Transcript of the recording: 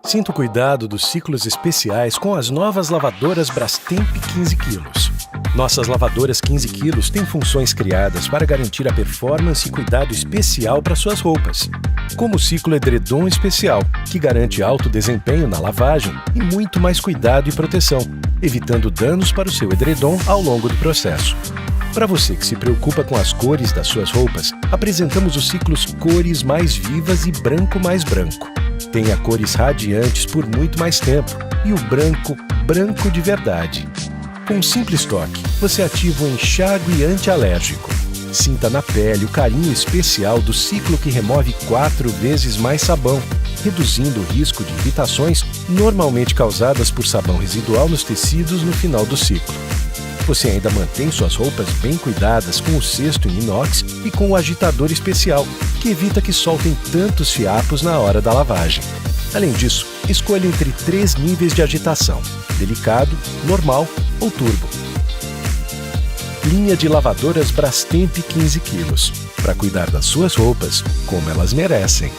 Sinta o cuidado dos ciclos especiais com as novas lavadoras Brastemp 15 kg. Nossas lavadoras 15 kg têm funções criadas para garantir a performance e cuidado especial para suas roupas, como o ciclo edredom especial, que garante alto desempenho na lavagem e muito mais cuidado e proteção, evitando danos para o seu edredom ao longo do processo. Para você que se preocupa com as cores das suas roupas, apresentamos os ciclos Cores Mais Vivas e Branco Mais Branco. Tenha cores radiantes por muito mais tempo e o branco, branco de verdade. Com um simples toque, você ativa o enxágue antialérgico. Sinta na pele o carinho especial do ciclo que remove 4 vezes mais sabão, reduzindo o risco de irritações normalmente causadas por sabão residual nos tecidos no final do ciclo. Você ainda mantém suas roupas bem cuidadas com o cesto em inox e com o agitador especial, que evita que soltem tantos fiapos na hora da lavagem. Além disso, escolha entre 3 níveis de agitação: delicado, normal ou turbo. Linha de lavadoras Brastemp 15 kg, para cuidar das suas roupas como elas merecem.